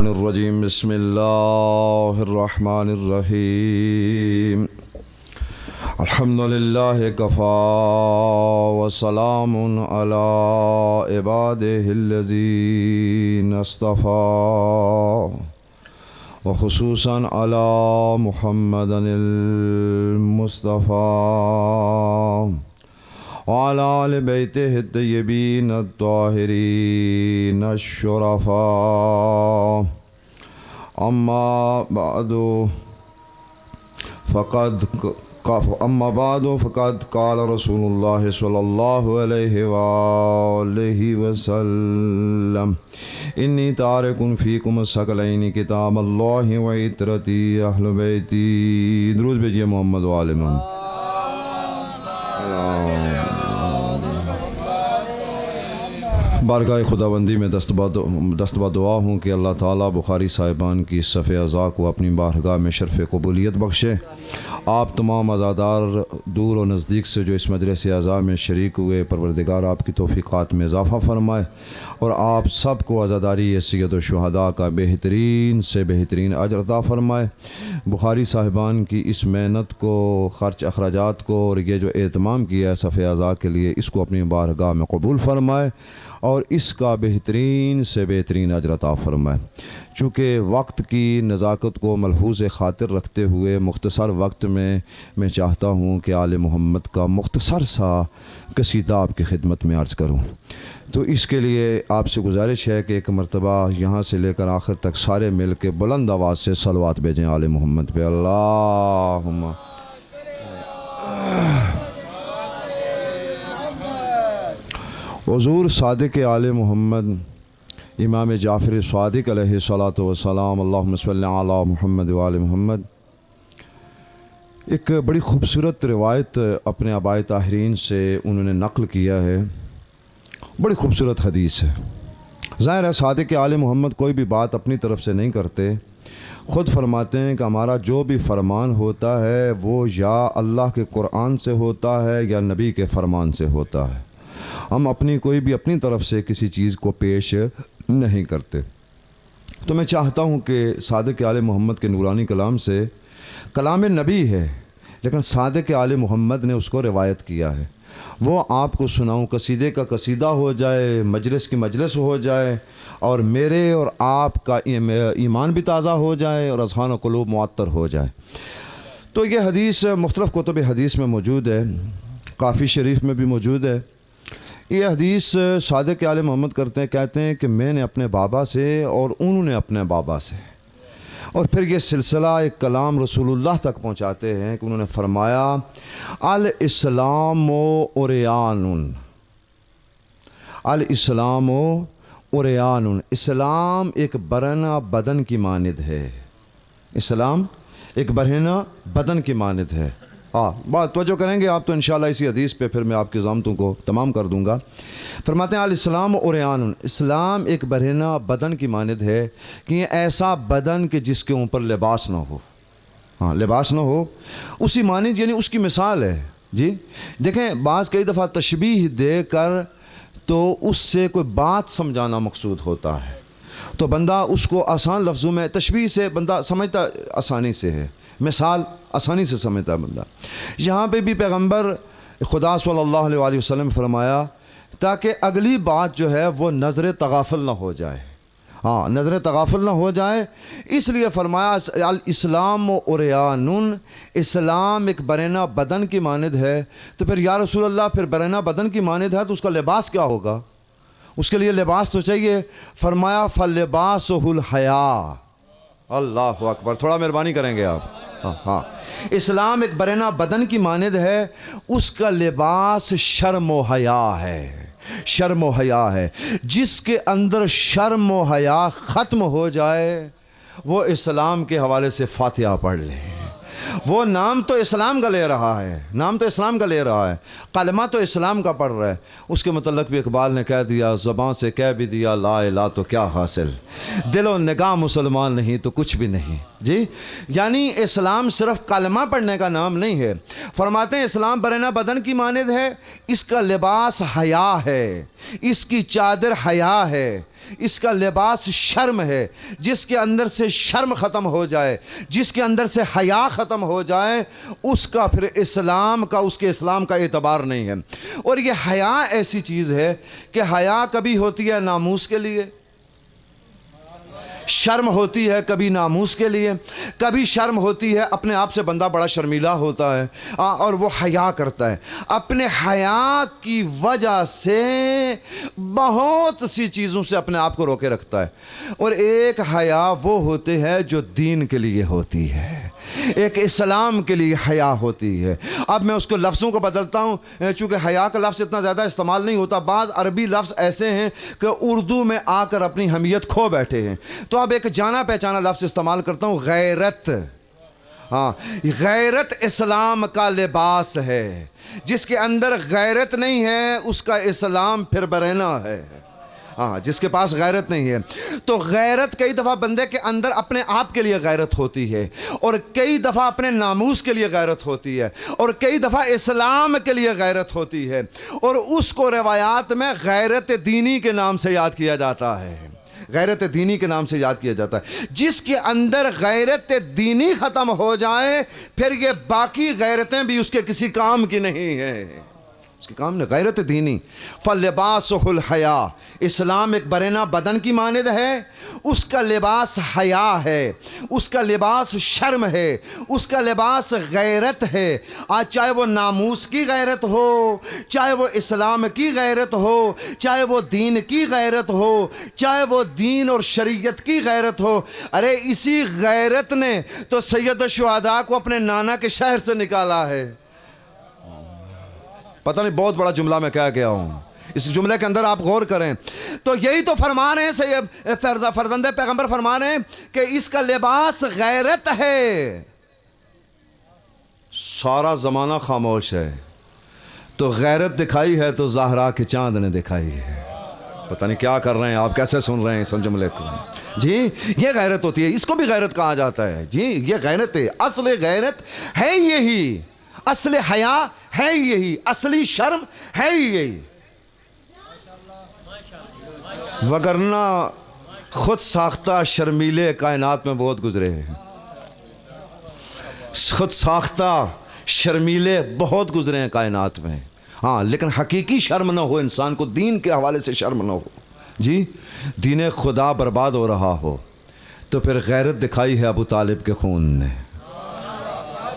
الرجیم بسم اللہ الرحمن الرحیم الحمد للہ کفا وسلام علی عبادہ الذین اصطفیٰ وخصوصا علی محمد المصطفیٰ وعلى آل بیتہ الطیبین الطاہرین الشرفاء اما بعد فقد قال رسول اللہ صلی اللہ علیہ وآلہ وسلم انی تارک فیکم الثقلین کتاب اللہ وعطرتی اہل بیتی. درود بھیجئے محمد و آل محمد. بارگاہ خداوندی میں دستبہ دعا ہوں کہ اللہ تعالیٰ بخاری صاحبان کی صف اعضاء کو اپنی بارگاہ میں شرف قبولیت بخشے. آپ تمام عزادار دور و نزدیک سے جو اس مجلس اعضاء میں شریک ہوئے، پروردگار آپ کی توفیقات میں اضافہ فرمائے اور آپ سب کو عزاداری سید الشہداء کا بہترین سے بہترین اجر عطا فرمائے. بخاری صاحبان کی اس محنت کو، خرچ اخراجات کو اور یہ جو اہتمام کیا ہے صف اعضاء کے لیے، اس کو اپنی بارگاہ میں قبول فرمائے اور اس کا بہترین سے بہترین اجر عطا فرمائے. چونکہ وقت کی نزاکت کو ملحوظ خاطر رکھتے ہوئے مختصر وقت میں چاہتا ہوں کہ آل محمد کا مختصر سا قصیدہ آپ کی خدمت میں عرض کروں. تو اس کے لیے آپ سے گزارش ہے کہ ایک مرتبہ یہاں سے لے کر آخر تک سارے مل کے بلند آواز سے صلوات بھیجیں آل محمد پہ. اللہم حضور صادق آل محمد امام جعفر صادق علیہ الصلاۃ والسلام اللہم صلی علی محمد و آل محمد. ایک بڑی خوبصورت روایت اپنے آباء طاہرین سے انہوں نے نقل کیا ہے. بڑی خوبصورت حدیث ہے. ظاہر ہے صادق آل محمد کوئی بھی بات اپنی طرف سے نہیں کرتے، خود فرماتے ہیں کہ ہمارا جو بھی فرمان ہوتا ہے وہ یا اللہ کے قرآن سے ہوتا ہے یا نبی کے فرمان سے ہوتا ہے. ہم کوئی بھی اپنی طرف سے کسی چیز کو پیش نہیں کرتے. تو میں چاہتا ہوں کہ صادق آل محمد کے نورانی کلام سے، کلام نبی ہے لیکن صادق آل محمد نے اس کو روایت کیا ہے، وہ آپ کو سناؤں. قصیدے کا قصیدہ ہو جائے، مجلس کی مجلس ہو جائے اور میرے اور آپ کا ایمان بھی تازہ ہو جائے اور اذہان و قلوب معطر ہو جائے. تو یہ حدیث مختلف کتب حدیث میں موجود ہے، کافی شریف میں بھی موجود ہے. یہ حدیث صادق آل محمد کہتے ہیں کہ میں نے اپنے بابا سے اور انہوں نے اپنے بابا سے، اور پھر یہ سلسلہ ایک کلام رسول اللہ تک پہنچاتے ہیں کہ انہوں نے فرمایا الاسلام عریان، الاسلام عریان. اسلام ایک برہنہ بدن کی مانند ہے. اسلام ایک برہنہ بدن کی مانند ہے. بات توجہ کریں گے آپ تو انشاءاللہ اسی حدیث پہ پھر میں آپ کی ضامتوں کو تمام کر دوں گا. فرماتے ہیں الاسلام عریان، اسلام ایک برہنہ بدن کی مانند ہے کہ یہ ایسا بدن کہ جس کے اوپر لباس نہ ہو. لباس نہ ہو اسی مانند، یعنی اس کی مثال ہے. جی دیکھیں، بعض کئی دفعہ تشبیہ دے کر تو اس سے کوئی بات سمجھانا مقصود ہوتا ہے، تو بندہ اس کو آسان لفظوں میں، تشبیہ سے بندہ سمجھتا آسانی سے ہے، مثال آسانی سے سمجھتا ہے بندہ. یہاں پہ بھی پیغمبر خدا صلی اللہ علیہ وسلم فرمایا تاکہ اگلی بات جو ہے وہ نظر تغافل نہ ہو جائے. نظر تغافل نہ ہو جائے، اس لیے فرمایا الاسلام عریان، اسلام ایک برہنہ بدن کی مانند ہے. تو پھر یا رسول اللہ، پھر برہنہ بدن کی مانند ہے تو اس کا لباس کیا ہوگا؟ اس کے لیے لباس تو چاہیے. فرمایا فلباسہ الحیا. اللہ اکبر، تھوڑا مہربانی کریں گے آپ. اسلام ایک برہنہ بدن کی مانند ہے، اس کا لباس شرم و حیا ہے. شرم و حیا ہے. جس کے اندر شرم و حیا ختم ہو جائے وہ اسلام کے حوالے سے فاتحہ پڑھ لے. وہ نام تو اسلام کا لے رہا ہے، نام تو اسلام کا لے رہا ہے، کلمہ تو اسلام کا پڑھ رہا ہے. اس کے متعلق بھی اقبال نے کہہ دیا، زبان سے کہہ بھی دیا لا الہ تو کیا حاصل، دل و نگاہ مسلمان نہیں تو کچھ بھی نہیں. جی یعنی اسلام صرف کلمہ پڑھنے کا نام نہیں ہے. فرماتے ہیں اسلام برہنہ بدن کی مانند ہے، اس کا لباس حیا ہے، اس کی چادر حیا ہے. اس کا لباس شرم ہے. جس کے اندر سے شرم ختم ہو جائے, جس کے اندر سے حیا ختم ہو جائے, اس کا پھر اس کے اسلام کا اعتبار نہیں ہے. اور یہ حیا ایسی چیز ہے کہ حیا کبھی ہوتی ہے ناموس کے لیے, شرم ہوتی ہے کبھی ناموس کے لیے, کبھی شرم ہوتی ہے اپنے آپ سے بندہ بڑا شرمیلا ہوتا ہے اور وہ حیا کرتا ہے. اپنے حیا کی وجہ سے بہت سی چیزوں سے اپنے آپ کو روکے رکھتا ہے. اور ایک حیا وہ ہوتے ہے جو دین کے لیے ہوتی ہے, ایک اسلام کے لیے حیا ہوتی ہے. اب میں اس کو لفظوں کو بدلتا ہوں, چونکہ حیا کا لفظ اتنا زیادہ استعمال نہیں ہوتا. بعض عربی لفظ ایسے ہیں کہ اردو میں آ کر اپنی حمیت کھو بیٹھے ہیں, تو اب ایک جانا پہچانا لفظ استعمال کرتا ہوں, غیرت. ہاں, غیرت اسلام کا لباس ہے. جس کے اندر غیرت نہیں ہے اس کا اسلام پھر برہنہ ہے. ہاں, جس کے پاس غیرت نہیں ہے. تو غیرت کئی دفعہ بندے کے اندر اپنے آپ کے لیے غیرت ہوتی ہے, اور کئی دفعہ اپنے ناموس کے لیے غیرت ہوتی ہے, اور کئی دفعہ اسلام کے لیے غیرت ہوتی ہے. اور اس کو روایات میں غیرت دینی کے نام سے یاد کیا جاتا ہے, غیرت دینی کے نام سے یاد کیا جاتا ہے. جس کے اندر غیرت دینی ختم ہو جائے پھر یہ باقی غیرتیں بھی اس کے کسی کام کی نہیں ہیں, اس کے کام نے غیرت دینی. فلباسہ الحیا, اسلام ایک برہنہ بدن کی مانند ہے, اس کا لباس حیا ہے, اس کا لباس شرم ہے, اس کا لباس غیرت ہے. آج چاہے وہ ناموس کی غیرت ہو, چاہے وہ اسلام کی غیرت ہو, چاہے وہ دین کی غیرت ہو, چاہے وہ دین اور شریعت کی غیرت ہو. ارے اسی غیرت نے تو سید الشہداء کو اپنے نانا کے شہر سے نکالا ہے. پتہ نہیں بہت بڑا جملہ میں کہہ گیا ہوں, اس جملے کے اندر آپ غور کریں. تو یہی تو فرما رہے ہیں سید فرزند پیغمبر, فرما رہے ہیں کہ اس کا لباس غیرت ہے. سارا زمانہ خاموش ہے, تو غیرت دکھائی ہے تو زہرا کے چاند نے دکھائی ہے. پتہ نہیں کیا کر رہے ہیں آپ, کیسے سن رہے ہیں اس جملے کو. جی یہ غیرت ہوتی ہے, اس کو بھی غیرت کہا جاتا ہے. جی یہ غیرت ہے, اصل غیرت ہے یہی, اصل حیا ہے یہی, اصلی شرم ہے یہی. وگرنہ خود ساختہ شرمیلے کائنات میں بہت گزرے ہیں, خود ساختہ شرمیلے بہت گزرے ہیں کائنات میں. ہاں, لیکن حقیقی شرم نہ ہو انسان کو, دین کے حوالے سے شرم نہ ہو. جی دین خدا برباد ہو رہا ہو تو پھر غیرت دکھائی ہے ابو طالب کے خون نے.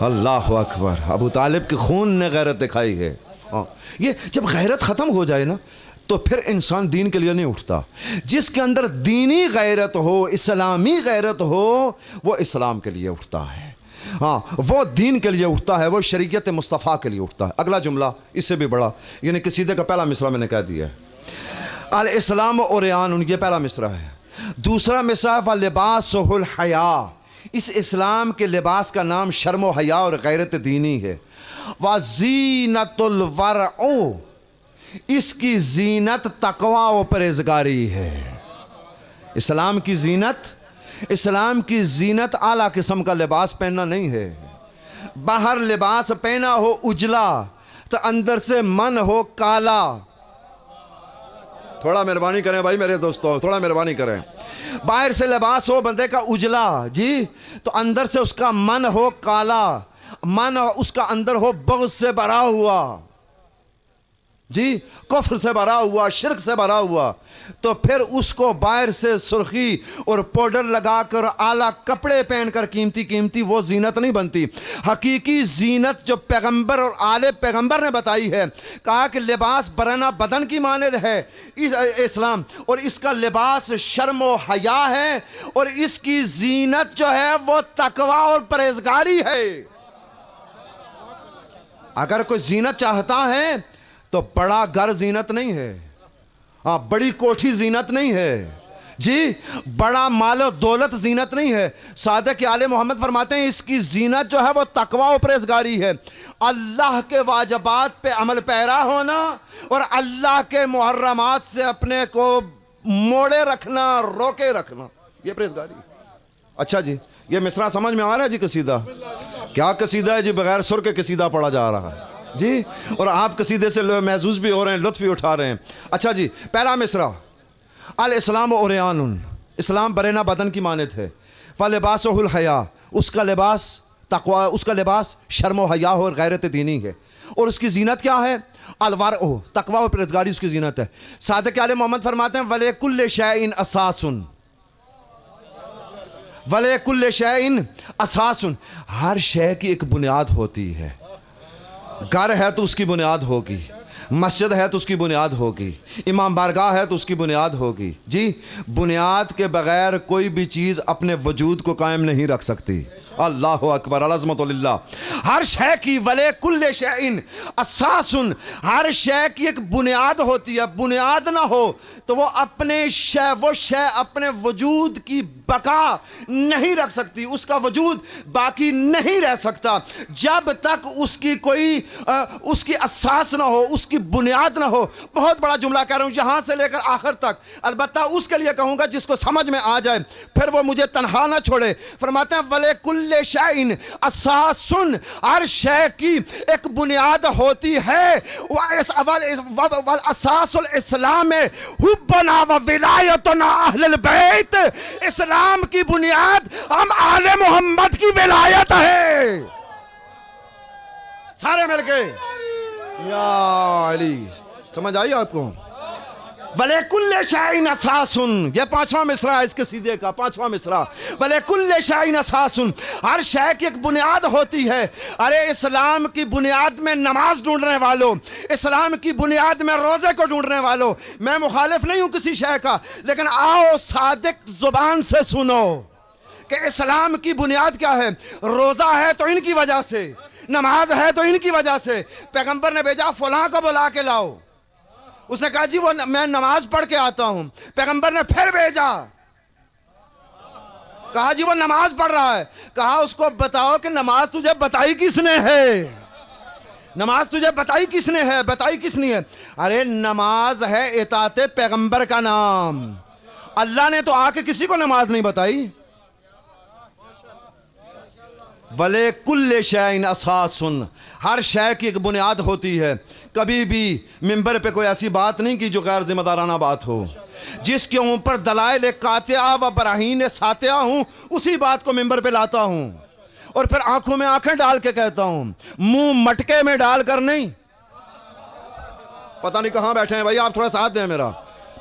اللہ اکبر, ابو طالب کے خون نے غیرت دکھائی ہے. یہ جب غیرت ختم ہو جائے نا تو پھر انسان دین کے لیے نہیں اٹھتا. جس کے اندر دینی غیرت ہو, اسلامی غیرت ہو, وہ اسلام کے لیے اٹھتا ہے. ہاں, وہ دین کے لیے اٹھتا ہے, وہ شریعت مصطفیٰ کے لیے اٹھتا ہے. اگلا جملہ اس سے بھی بڑا, یعنی قصیدے کا پہلا مصرع میں نے کہہ دیا ہے, الاسلام عریان, یہ پہلا مصرع ہے. دوسرا مصرع فلباسہ الحیا, اس اسلام کے لباس کا نام شرم و حیا اور غیرت دینی ہے. وزینت الورع, اس کی زینت تقوی و پرہیزگاری ہے. اسلام کی زینت, اسلام کی زینت اعلیٰ قسم کا لباس پہننا نہیں ہے. باہر لباس پہنا ہو اجلا تو اندر سے من ہو کالا. تھوڑا مہربانی کریں بھائی میرے دوستوں, تھوڑا مہربانی کریں. باہر سے لباس ہو بندے کا اجلا, جی, تو اندر سے اس کا من ہو کالا, من اس کا اندر ہو بغض سے بھرا ہوا, جی, کفر سے بھرا ہوا, شرک سے بھرا ہوا, تو پھر اس کو باہر سے سرخی اور پاؤڈر لگا کر اعلیٰ کپڑے پہن کر قیمتی وہ زینت نہیں بنتی. حقیقی زینت جو پیغمبر اور آل پیغمبر نے بتائی ہے, کہا کہ لباس برہنہ بدن کی مانند ہے اسلام, اور اس کا لباس شرم و حیا ہے, اور اس کی زینت جو ہے وہ تقوی اور پرہیزگاری ہے. اگر کوئی زینت چاہتا ہے تو بڑا گھر زینت نہیں ہے, ہاں, بڑی کوٹھی زینت نہیں ہے, جی, بڑا مال و دولت زینت نہیں ہے. صادق آل محمد فرماتے ہیں اس کی زینت جو ہے وہ تقوی و پرہیزگاری ہے. اللہ کے واجبات پہ عمل پیرا ہونا اور اللہ کے محرمات سے اپنے کو موڑے رکھنا, روکے رکھنا, یہ پرہیزگاری. اچھا جی, یہ مصرع سمجھ میں آ رہا ہے جی. قصیدہ کیا قصیدہ ہے جی, بغیر سر کے قصیدہ پڑھا جا رہا ہے جی, اور آپ قصیدے سے محظوظ بھی ہو رہے ہیں, لطف بھی اٹھا رہے ہیں. اچھا جی, پہلا مصرع الاسلام عریان، اسلام برہنہ بدن کی مانند ہے، فلباسہ الحیا، اس کا لباس تقوی، اس کا لباس شرم و حیا اور غیرت دینی ہے، اور اس کی زینت کیا ہے؟ الورع، تقوی و پرہیزگاری اس کی زینت ہے۔ صادق آل محمد فرماتے ہیں وَلِكُلِّ شَيْءٍ أَسَاسٌ، وَلِكُلِّ شَيْءٍ أَسَاسٌ، ہر شے کی ایک بنیاد ہوتی ہے۔ گھر ہے تو اس کی بنیاد ہوگی، مسجد ہے تو اس کی بنیاد ہوگی، امام بارگاہ ہے تو اس کی بنیاد ہوگی۔ جی، بنیاد کے بغیر کوئی بھی چیز اپنے وجود کو قائم نہیں رکھ سکتی۔ اللہ اکبر، العظمت للہ۔ ہر شے کی وَلِكُلِّ شَيْءٍ أَسَاسٌ، ہر شے کی ایک بنیاد ہوتی ہے۔ بنیاد نہ ہو تو وہ شے اپنے وجود کی بقا نہیں رکھ سکتی، اس کا وجود باقی نہیں رہ سکتا جب تک اس کی کوئی اس کی اساس نہ ہو، اس کی بنیاد نہ ہو۔ بہت بڑا جملہ کہہ رہا ہوں یہاں سے لے کر آخر تک، البتہ اس کے لیے کہوں گا جس کو سمجھ میں آ جائے، پھر وہ مجھے تنہا نہ چھوڑے۔ فرماتے ہیں وَلِكُلِّ شَيْءٍ أَسَاسٌ، ہر شے کی ایک بنیاد ہوتی ہے۔ وَالْأَسَاسُ الْإِسْلَامِ حُبُّنَا وَوِلَایَتُنَا أَهْلِ الْبَيْتِ، اسلام کی بنیاد ہم آل محمد کی ولایت ہے۔ سارے مل کے یا علی، سمجھ آئی آپ کو؟ وَلِكُلِّ شَيْءٍ أَسَاسٌ، یہ 5واں مصرع ہے اس کے سیدھے کا، 5واں مصرع۔ وَلِكُلِّ شَيْءٍ أَسَاسٌ، ہر شے کی ایک بنیاد ہوتی ہے۔ ارے اسلام کی بنیاد میں نماز ڈھونڈنے والوں، اسلام کی بنیاد میں روزے کو ڈھونڈنے والوں، میں مخالف نہیں ہوں کسی شے کا، لیکن آؤ صادق زبان سے سنو کہ اسلام کی بنیاد کیا ہے۔ روزہ ہے تو ان کی وجہ سے، نماز ہے تو ان کی وجہ سے۔ پیغمبر نے بھیجا فلاں کو بلا کے لاؤ، اس نے کہا جی وہ میں نماز پڑھ کے آتا ہوں۔ پیغمبر نے پھر بھیجا، کہا جی وہ نماز پڑھ رہا ہے، کہا اس کو بتاؤ کہ نماز تجھے بتائی کس نے ہے، نماز تجھے بتائی کس نے ہے، بتائی کس نے ہے؟ ارے نماز ہے اطاعت پیغمبر کا نام، اللہ نے تو آ کے کسی کو نماز نہیں بتائی۔ وَلِكُلِّ شَيْءٍ أَسَاسٌ، ہر شے کی ایک بنیاد ہوتی ہے۔ کبھی بھی منبر پہ کوئی ایسی بات نہیں کی جو غیر ذمہ دارانہ بات ہو، جس کے اوپر دلائل قاطعہ و براہین ساطعہ ہوں اسی بات کو منبر پہ لاتا ہوں، اور پھر آنکھوں میں آنکھیں ڈال کے کہتا ہوں، منہ مٹکے میں ڈال کر نہیں۔ پتہ نہیں کہاں بیٹھے ہیں بھائی، آپ تھوڑا ساتھ دیں میرا،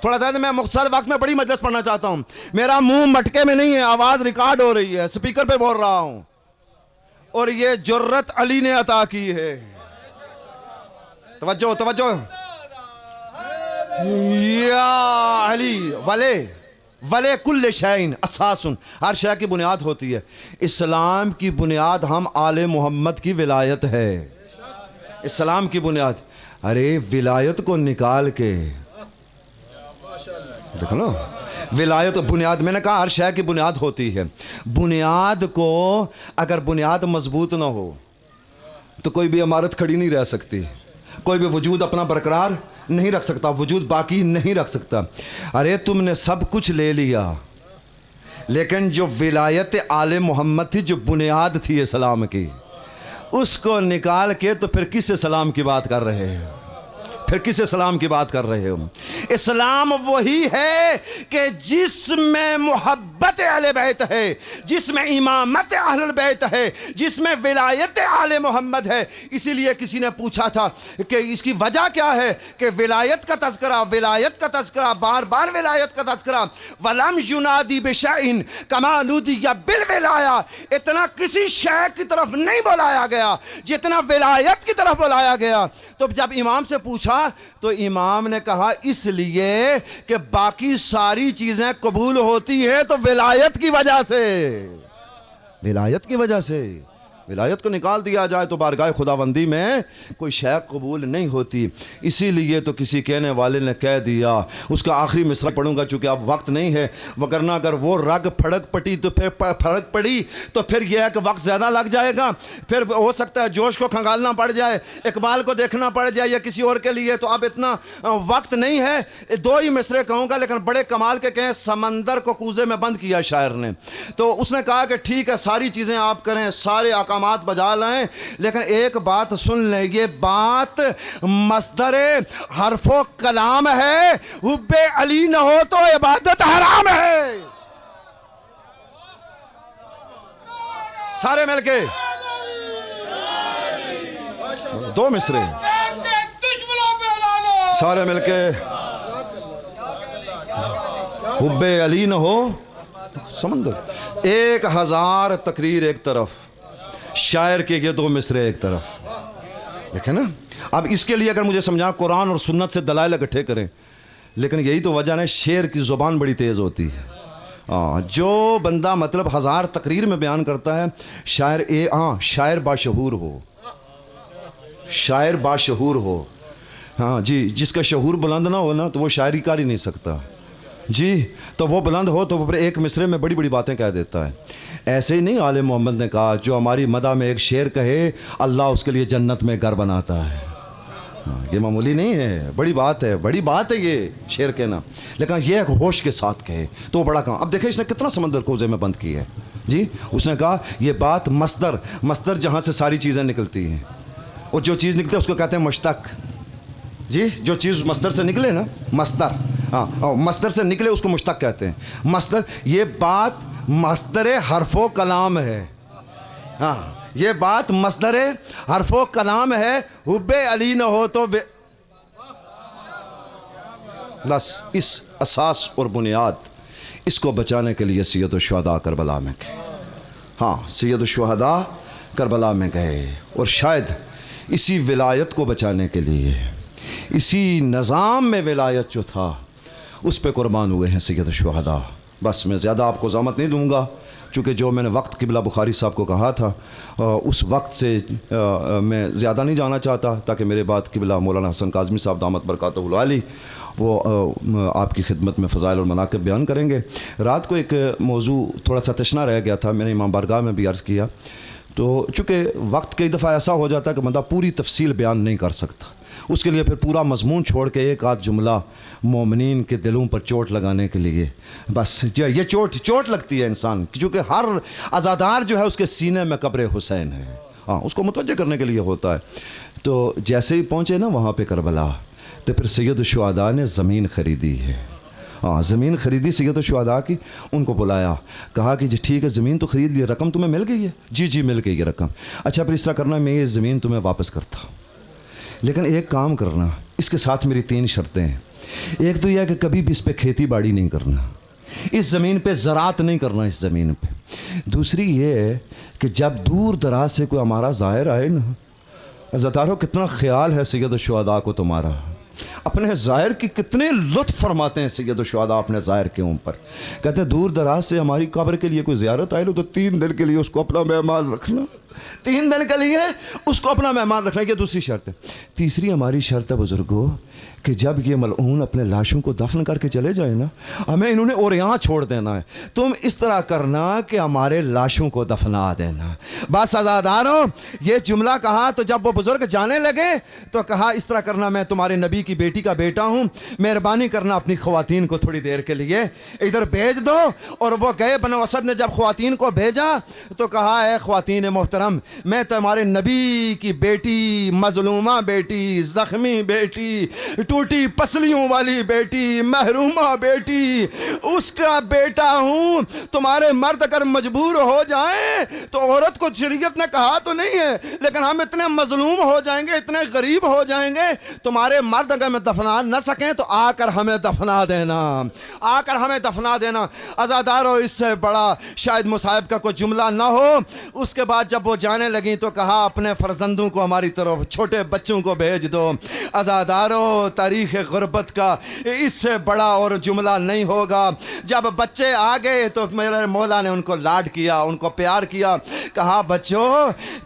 تھوڑا ساتھ دیں، میں مختصر وقت میں بڑی مجلس پڑھنا چاہتا ہوں۔ میرا منہ مٹکے میں نہیں ہے، آواز ریکارڈ ہو رہی ہے، سپیکر پہ بول رہا ہوں، اور یہ جرت علی نے عطا کی ہے۔ توجہ توجہ، یا علی، وَلِكُلِّ شَيْءٍ أَسَاسٌ، ہر شے کی بنیاد ہوتی ہے۔ اسلام کی بنیاد ہم آل محمد کی ولایت ہے، اسلام کی بنیاد۔ ارے ولایت کو نکال کے دیکھو نا، ولایت بنیاد، میں نے کہا ہر شے کی بنیاد ہوتی ہے۔ بنیاد کو اگر بنیاد مضبوط نہ ہو تو کوئی بھی عمارت کھڑی نہیں رہ سکتی، کوئی بھی وجود اپنا برقرار نہیں رکھ سکتا، وجود باقی نہیں رکھ سکتا۔ ارے تم نے سب کچھ لے لیا، لیکن جو ولایت آل محمد تھی، جو بنیاد تھی اسلام کی، اس کو نکال کے تو پھر کس اسلام کی بات کر رہے ہو؟ پھر کس اسلام کی بات کر رہے ہو؟ اسلام وہی ہے کہ جس میں محبت اہل بیت ہے، جس میں امامت اہل بیت ہے، جس میں ولایت آل محمد ہے۔ اسی لیے کسی نے پوچھا تھا کہ اس کی وجہ کیا ہے کہ ولایت کا تذکرہ، ولایت کا تذکرہ، بار بار ولایت کا تذکرہ، وَلَمْ يُنَادِ بِشَيْءٍ كَمَا نُودِيَ بِالْوِلَایَةِ، اتنا کسی شے کی طرف نہیں بلایا گیا جتنا ولایت کی طرف بلایا گیا۔ تو جب امام سے پوچھا تو امام نے کہا اس لیے کہ باقی ساری چیزیں قبول ہوتی ہیں تو ولایت کی وجہ سے، ولایت کی وجہ سے۔ ولایت کو نکال دیا جائے تو بارگاہ خداوندی میں کوئی شے قبول نہیں ہوتی۔ اسی لیے تو کسی کہنے والے نے کہہ دیا، اس کا آخری مصرع پڑھوں گا چونکہ اب وقت نہیں ہے، وگرنہ اگر وہ رگ پھڑک پڑی تو پھر پھڑک پڑی تو پھر یہ ہے کہ وقت زیادہ لگ جائے گا، پھر ہو سکتا ہے جوش کو کھنگالنا پڑ جائے، اقبال کو دیکھنا پڑ جائے یا کسی اور کے لیے، تو اب اتنا وقت نہیں ہے۔ دو ہی مصرع کہوں گا لیکن بڑے کمال کے کہیں۔ سمندر کو کوزے میں بند کیا شاعر نے، تو اس نے کہا کہ ٹھیک ہے ساری چیزیں آپ کریں، سارے آقا مقامات بجا لائیں، لیکن ایک بات سن لیں، یہ بات مصدر حرف و کلام ہے، حب علی نہ ہو تو عبادت حرام ہے۔ سارے مل کے دو مصرے سارے مل کے حب علی نہ ہو سمندر۔ 1000 تقریر ایک طرف، شاعر کے یہ دو مصرے ایک طرف، دیکھیں نا۔ اب اس کے لیے اگر مجھے سمجھا قرآن اور سنت سے دلائل اکٹھے کریں، لیکن یہی تو وجہ ہے، شعر کی زبان بڑی تیز ہوتی ہے۔ جو بندہ مطلب 1000 تقریر میں بیان کرتا ہے، شاعر باشعور ہو، شاعر باشعور ہو، ہاں جی، جس کا شعور بلند نہ ہو نا تو وہ شاعری کر ہی نہیں سکتا جی، تو وہ بلند ہو تو وہ پھر ایک مصرے میں بڑی بڑی باتیں کہہ دیتا ہے۔ ایسے ہی نہیں آل محمد نے کہا، جو ہماری مدح میں ایک شعر کہے اللہ اس کے لیے جنت میں گھر بناتا ہے۔ یہ معمولی نہیں ہے، بڑی بات ہے، بڑی بات ہے یہ شعر کہنا، لیکن یہ ایک ہوش کے ساتھ کہے تو وہ بڑا کام۔ اب دیکھیں اس نے کتنا سمندر کوزے میں بند کی ہے جی۔ اس نے کہا یہ بات مصدر جہاں سے ساری چیزیں نکلتی ہیں، اور جو چیز نکلتی ہے اس کو کہتے ہیں مشتق جی، جو چیز مصدر سے نکلے نا، مصدر سے نکلے اس کو مشتق کہتے ہیں۔ مصدر، یہ بات مصدر حرف و کلام ہے، ہاں یہ بات مصدر حرف و کلام ہے، حب علی نہ ہو تو بس اس اساس اور بنیاد اس کو بچانے کے لیے سید الشہداء کربلا میں گئے۔ ہاں سید الشہداء کربلا میں گئے، اور شاید اسی ولایت کو بچانے کے لیے، اسی نظام میں ولایت جو تھا اس پہ قربان ہوئے ہیں سید الشہداء۔ بس میں زیادہ آپ کو زحمت نہیں دوں گا، چونکہ جو میں نے وقت قبلہ بخاری صاحب کو کہا تھا اس وقت سے میں زیادہ نہیں جانا چاہتا، تاکہ میرے بعد قبلہ مولانا حسن کاظمی صاحب دامت برکاتہ العالی وہ آپ کی خدمت میں فضائل اور مناقب بیان کریں گے۔ رات کو ایک موضوع تھوڑا سا تشنا رہ گیا تھا، میں نے امام بارگاہ میں بھی عرض کیا، تو چونکہ وقت کئی دفعہ ایسا ہو جاتا ہے کہ بندہ پوری تفصیل بیان نہیں کر سکتا، اس کے لیے پھر پورا مضمون چھوڑ کے ایک آدھ جملہ مومنین کے دلوں پر چوٹ لگانے کے لیے، بس یہ چوٹ لگتی ہے انسان، کیونکہ ہر عزادار جو ہے اس کے سینے میں قبر حسین ہے، ہاں اس کو متوجہ کرنے کے لیے ہوتا ہے۔ تو جیسے ہی پہنچے نا وہاں پہ کربلا، تو پھر سید الشہداء نے زمین خریدی ہے، ہاں زمین خریدی سید الشہداء کی، ان کو بلایا، کہا کہ جی ٹھیک ہے زمین تو خرید لی، رقم تمہیں مل گئی ہے؟ جی مل گئی ہے رقم۔ اچھا پھر اس طرح کرنا، میں یہ زمین تمہیں واپس کرتا ہوں، لیکن ایک کام کرنا، اس کے ساتھ میری 3 شرطیں ہیں۔ ایک تو یہ ہے کہ کبھی بھی اس پہ کھیتی باڑی نہیں کرنا، اس زمین پہ زراعت نہیں کرنا اس زمین پہ۔ دوسری یہ ہے کہ جب دور دراز سے کوئی ہمارا زائر آئے نا، عزادارو کتنا خیال ہے سید الشہداء کو تمہارا، اپنے زائر کی کتنے لطف فرماتے ہیں سید الشہداء اپنے زائر کے اوپر، کہتے ہیں دور دراز سے ہماری قبر کے لیے کوئی زیارت آئے تو 3 دن کے لیے اس کو اپنا مہمان رکھنا، 3 دن کے لیے اس کو اپنا مہمان رکھنا، یہ دوسری شرط ہے۔ تیسری ہماری شرط ہے بزرگوں کہ جب یہ ملعون اپنے لاشوں کو دفن کر کے چلے جائیں نا، ہمیں انہوں نے اور یہاں چھوڑ دینا ہے، تم اس طرح کرنا کہ ہمارے لاشوں کو دفنا دینا۔ بس عزاداروں یہ جملہ کہا تو جب وہ بزرگ جانے لگے تو کہا اس طرح کرنا، میں تمہارے نبی کی بیٹی کا بیٹا ہوں، مہربانی کرنا اپنی خواتین کو تھوڑی دیر کے لیے ادھر بھیج دو۔ اور وہ گئے، بنو اسد نے جب خواتین کو بھیجا تو کہا اے خواتین محترم، میں تمہارے نبی کی بیٹی، مظلومہ بیٹی، زخمی بیٹی، ٹوٹی پسلیوں والی بیٹی، محرومہ بیٹی، اس کا بیٹا ہوں۔ تمہارے مرد اگر مجبور ہو جائیں تو عورت کو شریعت نے کہا تو نہیں ہے، لیکن ہم اتنے مظلوم ہو جائیں گے، اتنے غریب ہو جائیں گے، تمہارے مرد اگر ہمیں دفنا نہ سکیں تو آ کر ہمیں دفنا دینا، آ کر ہمیں دفنا دینا۔ عزادارو اس سے بڑا شاید مصائب کا کوئی جملہ نہ ہو۔ اس کے بعد جب وہ جانے لگیں تو کہا اپنے فرزندوں کو ہماری طرف، چھوٹے بچوں کو بھیج دو۔ عزادارو تاریخ غربت کا اس سے بڑا اور جملہ نہیں ہوگا۔ جب بچے آ گئے تو میرے مولا نے ان کو لاڈ کیا، ان کو پیار کیا، کہا بچوں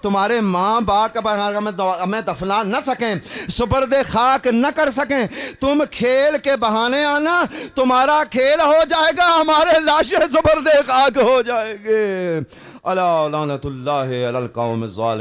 تمہارے ماں باپ ہمیں دفنا نہ سکیں، سپرد خاک نہ کر سکیں، تم کھیل کے بہانے آنا، تمہارا کھیل ہو جائے گا، ہمارے لاشیں سپرد خاک ہو جائیں گے۔ الا لعنت اللہ علی القوم الظالمین۔